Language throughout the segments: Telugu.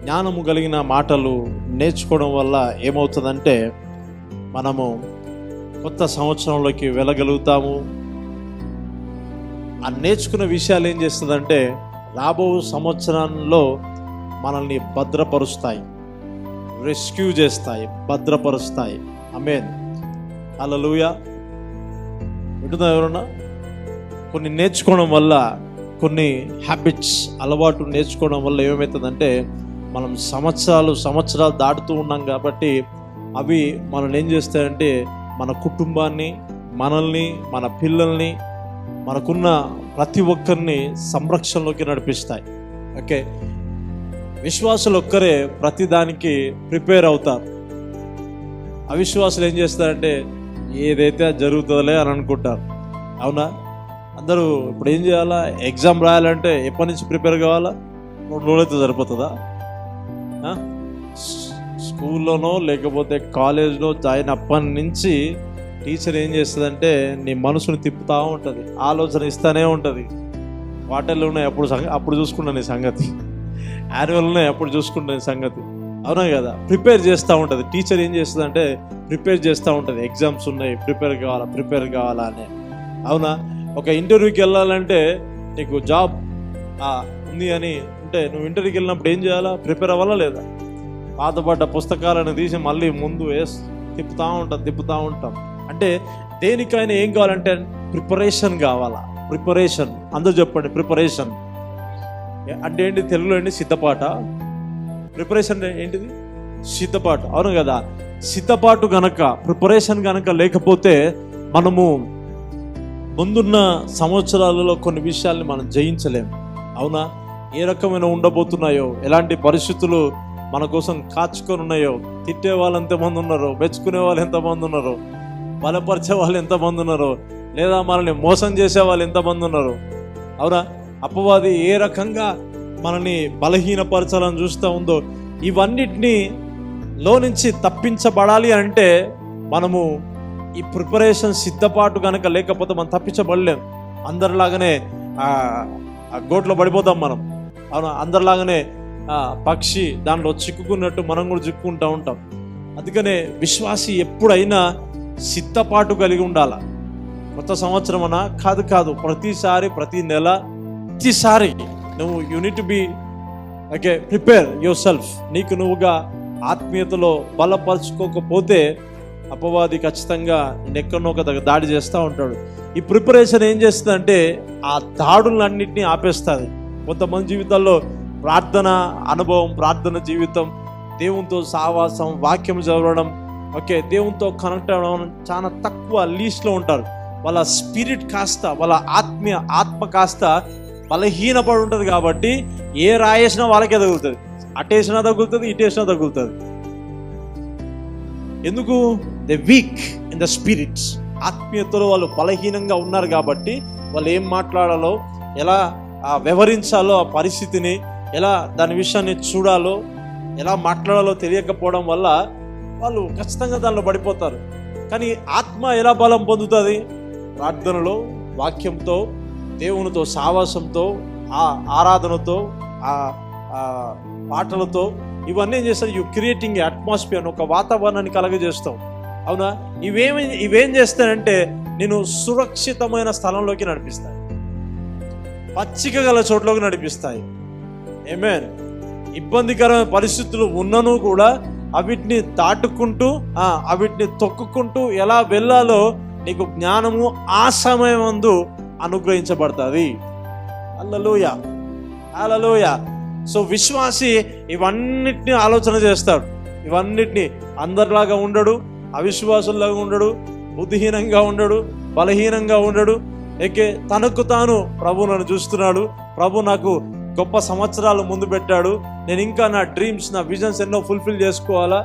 జ్ఞానము కలిగిన మాటలు నేర్చుకోవడం వల్ల ఏమవుతుందంటే మనము కొత్త సంవత్సరంలోకి వెళ్ళగలుగుతాము. ఆ నేర్చుకున్న విషయాలు ఏం చేస్తుందంటే రాబో సంవత్సరంలో మనల్ని భద్రపరుస్తాయి, రెస్క్యూ చేస్తాయి, భద్రపరుస్తాయి. ఆమేన్, హల్లెలూయా. వింటున్నా ఎవరన్నా? కొన్ని నేర్చుకోవడం వల్ల, కొన్ని హ్యాబిట్స్, అలవాటు నేర్చుకోవడం వల్ల ఏమవుతుందంటే మనం సంవత్సరాలు దాటుతూ ఉన్నాం కాబట్టి అవి మనల్ని ఏం చేస్తాయంటే మన కుటుంబాన్ని, మనల్ని, మన పిల్లల్ని, మనకున్న ప్రతి ఒక్కరిని సంరక్షణలోకి నడిపిస్తాయి. ఓకే, విశ్వాసులు ఒక్కరే ప్రతిదానికి ప్రిపేర్ అవుతారు. అవిశ్వాసులు ఏం చేస్తారంటే ఏదైతే జరుగుతుందిలే అని అనుకుంటారు. అవునా? అందరూ ఇప్పుడు ఏం చేయాలా? ఎగ్జామ్ రాయాలంటే ఎప్పటి నుంచి ప్రిపేర్ కావాలా? 3 రోజులైతే సరిపోతుందా? స్కూల్లోనో లేకపోతే కాలేజ్లో జాయిన్ అప్పటి నుంచి టీచర్ ఏం చేస్తుందంటే నీ మనసుని తిప్పుతూ ఉంటుంది, ఆలోచన ఇస్తూనే ఉంటుంది. వాటర్లు ఉన్నాయి అప్పుడు చూసుకుంటా నీ సంగతి, యాన్యువల్ ఉన్నాయి అప్పుడు చూసుకుంటా నీ సంగతి. అవునా కదా? ప్రిపేర్ చేస్తూ ఉంటుంది. టీచర్ ఏం చేస్తుందంటే ప్రిపేర్ చేస్తూ ఉంటుంది. ఎగ్జామ్స్ ఉన్నాయి, ప్రిపేర్ కావాలా అని. అవునా? ఒక ఇంటర్వ్యూకి వెళ్ళాలంటే నీకు జాబ్ ఉంది అని అంటే నువ్వు ఇంటర్వ్యూకి వెళ్ళినప్పుడు ఏం చేయాలా? ప్రిపేర్ అవ్వాలా లేదా? పాతపడ్డ పుస్తకాలను తీసి మళ్ళీ ముందు తిప్పుతూ ఉంటాం. అంటే దేనికైనా ఏం కావాలంటే ప్రిపరేషన్ కావాలా? ప్రిపరేషన్, అందరూ చెప్పండి. ప్రిపరేషన్ అంటే ఏంటి? తెలుగులో ఏంటి? సిద్ధపాట. ప్రిపరేషన్ ఏంటిది? సిద్ధపాటు. అవును కదా? సిద్ధపాటు గనక, ప్రిపరేషన్ గనక లేకపోతే మనము ముందున్న సంవత్సరాలలో కొన్ని విషయాల్ని మనం జయించలేము. అవునా? ఏ రకమైన ఉండబోతున్నాయో, ఎలాంటి పరిస్థితులు మన కోసం కాచుకొని ఉన్నాయో, తిట్టే వాళ్ళు ఎంతమంది ఉన్నారో, మెచ్చుకునే వాళ్ళు ఎంతమంది ఉన్నారో, బలపరిచే వాళ్ళు ఎంతమంది ఉన్నారో, లేదా మనల్ని మోసం చేసే వాళ్ళు ఎంతమంది ఉన్నారో. అవునా? అపవాది ఏ రకంగా మనల్ని బలహీనపరచాలని చూస్తూ ఉందో, ఇవన్నిటినీ లో నుంచి తప్పించబడాలి అంటే మనము ఈ ప్రిపరేషన్, సిద్ధపాటు కనుక లేకపోతే మనం తప్పించబడలేం. అందరిలాగానే ఆ గోట్లో పడిపోతాం మనం. అవునా? అందరిలాగానే పక్షి దాంట్లో చిక్కుకున్నట్టు మనం కూడా చిక్కుకుంటూ ఉంటాం. అందుకనే విశ్వాసి ఎప్పుడైనా సిద్ధపాటు కలిగి ఉండాల. కొత్త సంవత్సరం అనా కాదు, ప్రతిసారి, ప్రతి నెల, ప్రతిసారి నువ్వు unit to be okay, prepare your self. నీకు నువ్వుగా ఆత్మీయతలో బలపరుచుకోకపోతే అపవాది ఖచ్చితంగా ఎక్కడనో ఒక దాడి చేస్తూ ఉంటాడు. ఈ ప్రిపరేషన్ ఏం చేస్తుందంటే ఆ దాడులన్నింటినీ ఆపేస్తుంది. కొంతమంది జీవితాల్లో ప్రార్థన అనుభవం, ప్రార్థన జీవితం, దేవునితో సావాసం, వాక్యం చదవడం, ఓకే, దేవునితో కనెక్ట్ అవ్వడం చాలా తక్కువ లీస్ట్లో ఉంటారు. వాళ్ళ స్పిరిట్ కాస్త, వాళ్ళ ఆత్మ కాస్త బలహీనపడి ఉంటుంది. కాబట్టి ఏ రాయేసినా వాళ్ళకే తగులుతుంది. అటేసినా తగులుతుంది, ఇటేసినా తగులుతుంది. ఎందుకు? They weak in the spirits. ఆత్మీయతలో వాళ్ళు బలహీనంగా ఉన్నారు కాబట్టి వాళ్ళు ఏం మాట్లాడాలో, ఎలా వ్యవహరించాలో, ఆ పరిస్థితిని ఎలా, దాని విషయాన్ని చూడాలో, ఎలా మాట్లాడాలో తెలియకపోవడం వల్ల వాళ్ళు ఖచ్చితంగా దానిలో పడిపోతారు. కానీ ఆత్మ ఎలా బలం పొందుతుంది? ప్రార్థనలో, వాక్యంతో, దేవునితో సావాసంతో, ఆ ఆరాధనతో, ఆ పాటలతో. ఇవన్నీ ఏం చేస్తారు? యు క్రియేటింగ్ ఏ అట్మాస్ఫియర్, ఒక వాతావరణాన్ని కలగజేస్తాం. అవునా? ఇవేం చేస్తాయంటే నేను సురక్షితమైన స్థలంలోకి నడిపిస్తాయి, పచ్చిక గల చోట్లోకి నడిపిస్తాయి. ఆమేన్. ఇబ్బందికరమైన పరిస్థితులు ఉన్నను కూడా అవిటిని దాటుకుంటూ, అవిటిని తొక్కుకుంటూ ఎలా వెళ్ళాలో నీకు జ్ఞానము ఆ సమయమందు అనుగ్రహించబడుతుంది. హల్లెలూయా, హల్లెలూయా. సో విశ్వాసి ఇవన్నిటిని ఆలోచన చేస్తాడు. ఇవన్నిటిని అందరిలాగా ఉండడు, అవిశ్వాసుల్లాగా ఉండడు, బుద్ధిహీనంగా ఉండడు, బలహీనంగా ఉండడు. తనకు తాను ప్రభు నన్ను చూస్తున్నాడు, ప్రభు నాకు గొప్ప సంవత్సరాలు ముందు పెట్టాడు, నేను ఇంకా నా డ్రీమ్స్, నా విజన్స్ ఎన్నో ఫుల్ఫిల్ చేసుకోవాలా,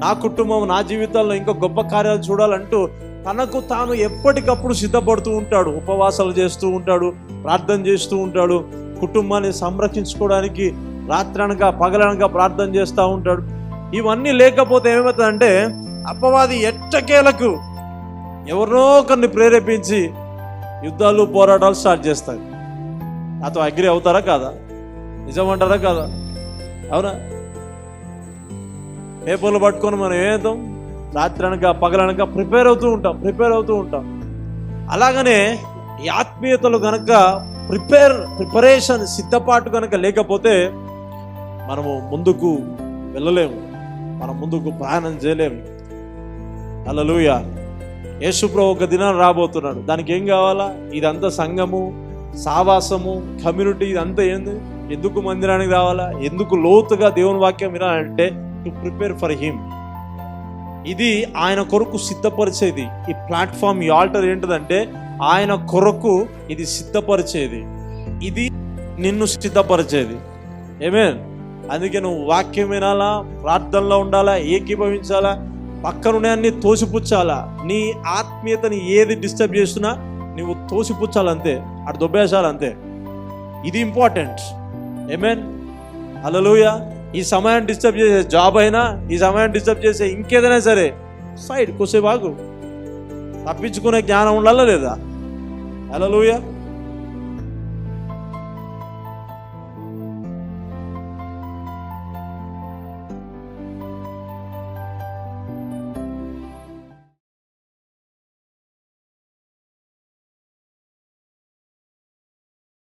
నా కుటుంబం, నా జీవితాల్లో ఇంకా గొప్ప కార్యాలు చూడాలంటూ తనకు తాను ఎప్పటికప్పుడు సిద్ధపడుతూ ఉంటాడు. ఉపవాసాలు చేస్తూ ఉంటాడు, ప్రార్థన చేస్తూ ఉంటాడు, కుటుంబాన్ని సంరక్షించుకోవడానికి రాత్రనగా పగలనగా ప్రార్థన చేస్తూ ఉంటాడు. ఇవన్నీ లేకపోతే ఏమవుతుందంటే అపవాది ఎట్టకేలకు ఎవరినో ఒకరిని ప్రేరేపించి యుద్ధాలు, పోరాటాలు స్టార్ట్ చేస్తాయి. నాతో అగ్రి అవుతారా కాదా? నిజమంటారా కాదా? అవునా? పేపర్లు పట్టుకొని మనం ఏమవుతాం, రాత్రి అనక పగలనక ప్రిపేర్ అవుతూ ఉంటాం. అలాగనే ఈ ఆత్మీయతలు కనుక ప్రిపరేషన్ సిద్ధపాటు కనుక లేకపోతే మనము ముందుకు వెళ్ళలేము, మనం ముందుకు ప్రయాణం చేయలేము. హల్లెలూయా. యేసుప్రభు ఒక దినాన్ని రాబోతున్నాడు. దానికి ఏం కావాలా? ఇదంతా సంఘము, సావాసము, కమ్యూనిటీ, ఇదంతా ఏంది? ఎందుకు మందిరానికి రావాలా? ఎందుకు లోతుగా దేవుని వాక్యం వినాలంటే టు ప్రిపేర్ ఫర్ హిమ్. ఇది ఆయన కొరకు సిద్ధపరిచేది. ఈ ప్లాట్ఫామ్, ఈ ఆల్టర్ ఏంటిదంటే ఆయన కొరకు ఇది సిద్ధపరిచేది, ఇది నిన్ను సిద్ధపరిచేది. ఆమేన్. అందుకే నువ్వు వాక్యం వినాలా, ప్రార్థనలో ఉండాలా, ఏకీభవించాలా, పక్కనుండే అన్ని తోసిపుచ్చాలా. నీ ఆత్మీయతని ఏది డిస్టర్బ్ చేస్తున్నా నువ్వు తోసిపుచ్చాలంతే, అటు దొబ్బేసాలంతే. ఇది ఇంపార్టెంట్. ఆమేన్. హల్లెలూయా. ఈ సమయాన్ని డిస్టర్బ్ చేసే జాబ్ అయినా, ఈ సమయాన్ని డిస్టర్బ్ చేసే ఇంకేదైనా సరే సైడ్ కొసేపు ఆగు. తప్పించుకునే జ్ఞానం ఉండాలా లేదా? హల్లెలూయా.